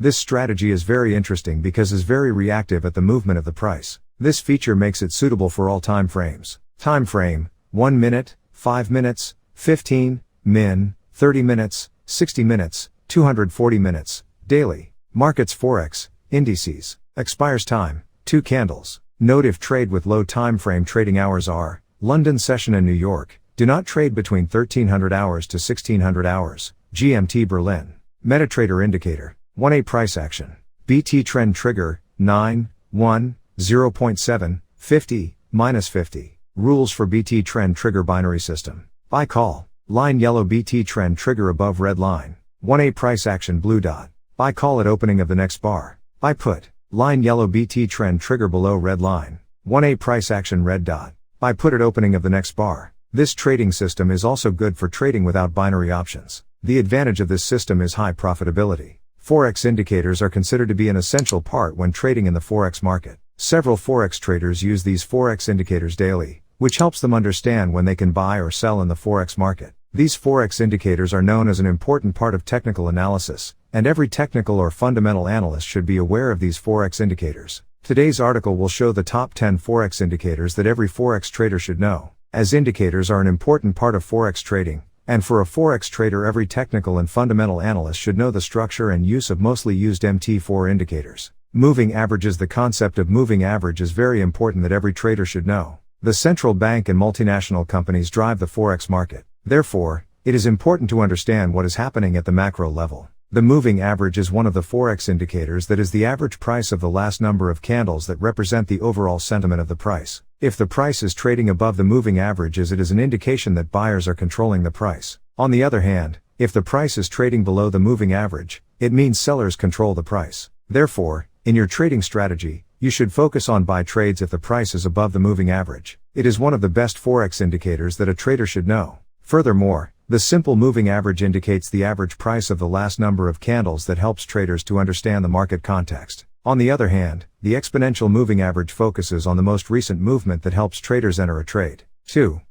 This strategy is very interesting because it is very reactive at the movement of the price. This feature makes it suitable for all time frames. Time frame, 1 minute, 5 minutes, 15, min, 30 minutes, 60 minutes, 240 minutes, daily. Markets forex, indices. Expires time, 2 candles. Note if trade with low time frame trading hours are, London session and New York, do not trade between 1300 hours to 1600 hours, GMT Berlin. MetaTrader indicator, 1A price action. BT trend trigger, 9, 1, 0.7, 50, minus 50. Rules for BT trend trigger binary system. Buy call. Line yellow BT trend trigger above red line. 1A price action blue dot. Buy call at opening of the next bar. Buy put. Line yellow BT trend trigger below red line. 1A price action red dot. Buy put at opening of the next bar. This trading system is also good for trading without binary options. The advantage of this system is high profitability. Forex indicators are considered to be an essential part when trading in the forex market. Several forex traders use these forex indicators daily, which helps them understand when they can buy or sell in the forex market. These forex indicators are known as an important part of technical analysis, and every technical or fundamental analyst should be aware of these forex indicators. Today's article will show the top 10 forex indicators that every forex trader should know, as indicators are an important part of forex trading, and for a forex trader every technical and fundamental analyst should know the structure and use of mostly used MT4 indicators. Moving averages. The concept of moving average is very important that every trader should know. The central bank and multinational companies drive the forex market. Therefore, it is important to understand what is happening at the macro level. The moving average is one of the forex indicators that is the average price of the last number of candles that represent the overall sentiment of the price. If the price is trading above the moving averages, it is an indication that buyers are controlling the price. On the other hand, if the price is trading below the moving average, it means sellers control the price. Therefore, in your trading strategy, you should focus on buy trades if the price is above the moving average. It is one of the best forex indicators that a trader should know. Furthermore, the simple moving average indicates the average price of the last number of candles that helps traders to understand the market context. On the other hand, the exponential moving average focuses on the most recent movement that helps traders enter a trade. 2.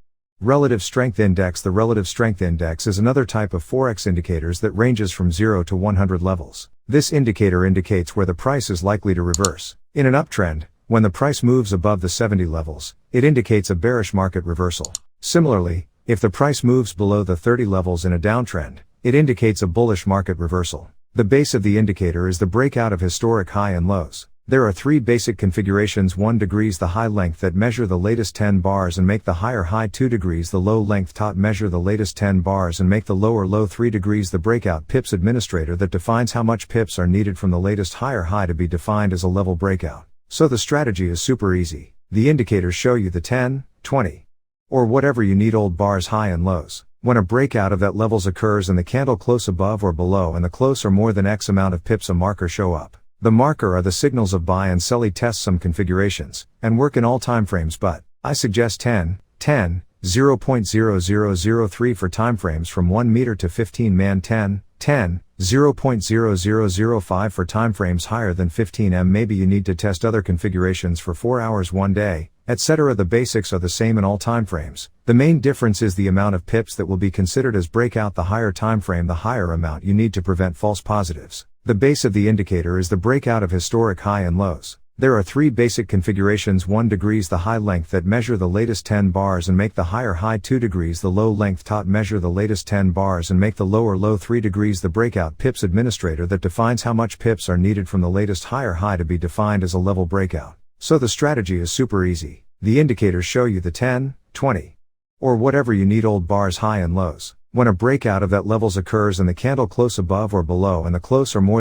Relative Strength Index. The Relative Strength Index is another type of forex indicators that ranges from 0 to 100 levels. This indicator indicates where the price is likely to reverse. In an uptrend, when the price moves above the 70 levels, it indicates a bearish market reversal. Similarly, if the price moves below the 30 levels in a downtrend, it indicates a bullish market reversal. The base of the indicator is the breakout of historic high and lows. There are 3 basic configurations: 1 degrees the high length that measure the latest 10 bars and make the higher high, 2 degrees the low length top measure the latest 10 bars and make the lower low, 3 degrees the breakout pips administrator that defines how much pips are needed from the latest higher high to be defined as a level breakout. So the strategy is super easy. The indicators show you the 10, 20, or whatever you need old bars high and lows. When a breakout of that levels occurs and the candle close above or below and the close are more than X amount of pips, a marker show up. The marker are the signals of buy and sell. Test some configurations and work in all time frames, but I suggest 10, 10, 0.0003 for timeframes from 1 meter to 15 man, 10, 10, 0.0005 for timeframes higher than 15 m. Maybe you need to test other configurations for 4 hours, 1 day, etc. The basics are the same in all timeframes. The main difference is the amount of pips that will be considered as breakout. The higher timeframe, the higher amount you need to prevent false positives. The base of the indicator is the breakout of historic high and lows. There are 3 basic configurations: 1 degrees the high length that measure the latest 10 bars and make the higher high, 2 degrees the low length top measure the latest 10 bars and make the lower low, 3 degrees the breakout pips administrator that defines how much pips are needed from the latest higher high to be defined as a level breakout. So the strategy is super easy. The indicators show you the 10, 20, or whatever you need old bars high and lows. When a breakout of that levels occurs and the candle close above or below and the close are more